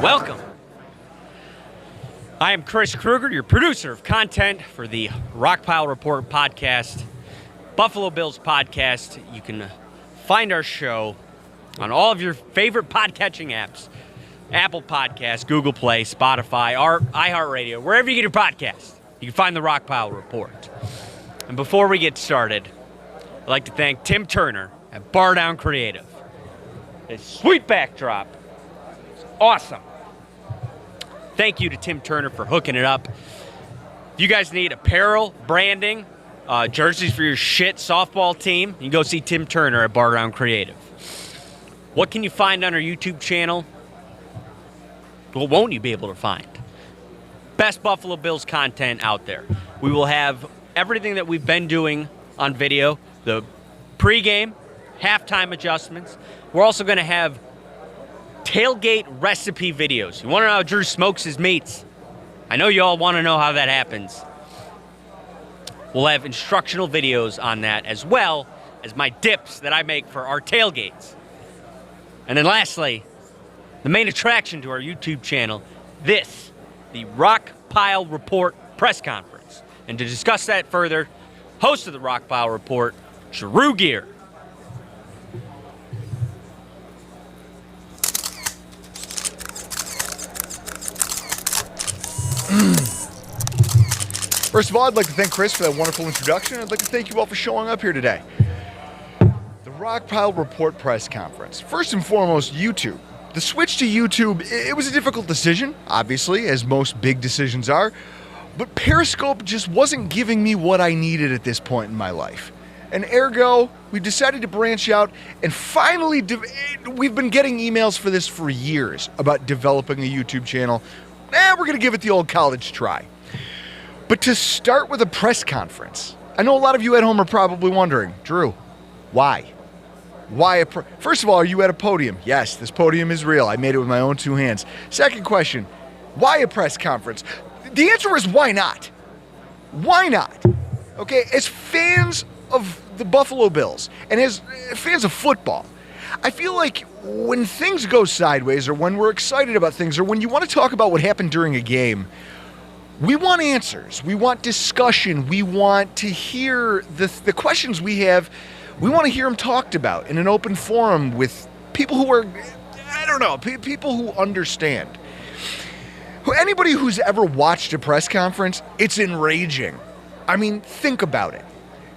Welcome. I am Chris Kruger, your producer of content for the Rockpile Report podcast, Buffalo Bills podcast. You can find our show on all of your favorite podcatching apps, Apple Podcasts, Google Play, Spotify, iHeartRadio, wherever you get your podcast. You can find the Rockpile Report. And before we get started, I'd like to thank Tim Turner at Bar Down Creative. His sweet backdrop is awesome. Thank you to Tim Turner for hooking it up. If you guys need apparel, branding, jerseys for your shit softball team, you can go see Tim Turner at Bar Down Creative. What can you find on our YouTube channel? What won't you be able to find? Best Buffalo Bills content out there. We will have everything that we've been doing on video, the pregame, halftime adjustments. We're also going to have tailgate recipe videos. You want to know how Drew smokes his meats? I know you all want to know how that happens. We'll have instructional videos on that, as well as my dips that I make for our tailgates. And then lastly, the main attraction to our YouTube channel, the Rockpile Report press conference. And to discuss that further, host of the Rockpile Report, Drew Gear. First of all, I'd like to thank Chris for that wonderful introduction. I'd like to thank you all for showing up here today. The Rockpile Report press conference. First and foremost, YouTube. The switch to YouTube, it was a difficult decision, obviously, as most big decisions are, but Periscope just wasn't giving me what I needed at this point in my life. And ergo, we decided to branch out, and finally, we've been getting emails for this for years about developing a YouTube channel. We're going to give it the old college try. But to start with a press conference, I know a lot of you at home are probably wondering, Drew, why? First of all, are you at a podium? Yes, this podium is real. I made it with my own two hands. Second question, why a press conference? The answer is why not? Why not? Okay, as fans of the Buffalo Bills and as fans of football, I feel like when things go sideways or when we're excited about things or when you want to talk about what happened during a game, we want answers. We want discussion. We want to hear the questions we have. We want to hear them talked about in an open forum with people who are, people who understand. Anybody who's ever watched a press conference, it's enraging. I mean, think about it.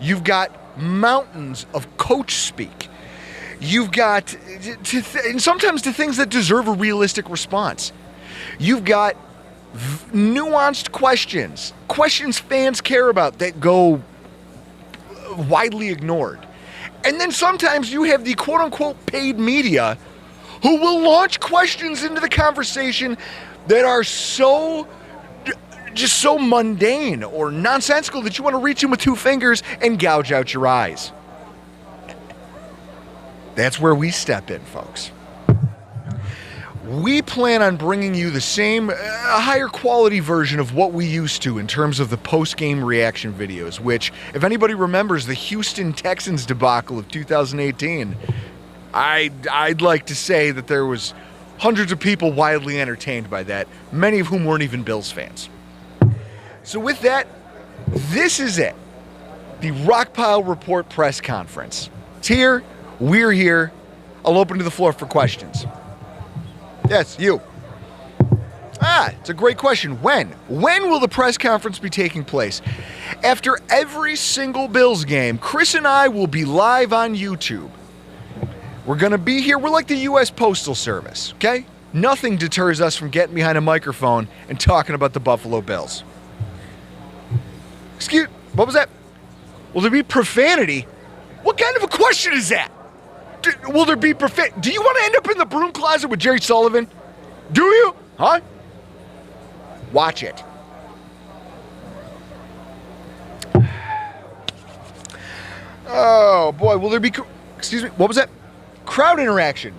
You've got mountains of coach speak. You've got, and sometimes to things that deserve a realistic response. You've got nuanced questions fans care about that go widely ignored. And then sometimes you have the quote-unquote paid media who will launch questions into the conversation that are so mundane or nonsensical that you want to reach in with two fingers and gouge out your eyes. That's where we step in, folks. We plan on bringing you the same, higher quality version of what we used to in terms of the post-game reaction videos, which, if anybody remembers the Houston Texans debacle of 2018, I'd like to say that there was hundreds of people wildly entertained by that, many of whom weren't even Bills fans. So with that, this is it. The Rockpile Report press conference. It's here. We're here. I'll open to the floor for questions. Yes, you. It's a great question. When? When will the press conference be taking place? After every single Bills game, Chris and I will be live on YouTube. We're going to be here. We're like the U.S. Postal Service, okay? Nothing deters us from getting behind a microphone and talking about the Buffalo Bills. What was that? Will there be profanity? What kind of a question is that? Will there be profanity? Do you want to end up in the broom closet with Jerry Sullivan? Do you? Huh? Watch it. Oh, boy. Will there be... Excuse me. What was that? Crowd interaction.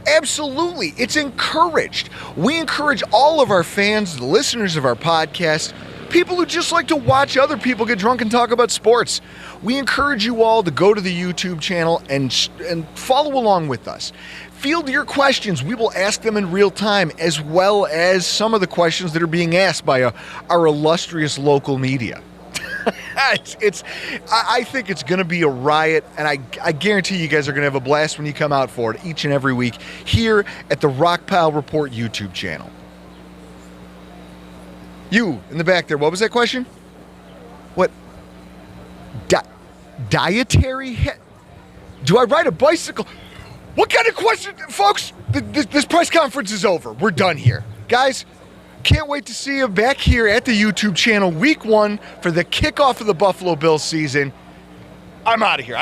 Absolutely. It's encouraged. We encourage all of our fans, the listeners of our podcast, people who just like to watch other people get drunk and talk about sports. We encourage you all to go to the YouTube channel and follow along with us. field your questions. We will ask them in real time, as well as some of the questions that are being asked by our illustrious local media. I think it's going to be a riot, and I guarantee you guys are going to have a blast when you come out for it each and every week here at the Rockpile Report YouTube channel. You in the back there, what was that question? What? Dietary? Do I ride a bicycle? What kind of question? Folks, this press conference is over. We're done here. Guys, can't wait to see you back here at the YouTube channel week 1 for the kickoff of the Buffalo Bills season. I'm out of here.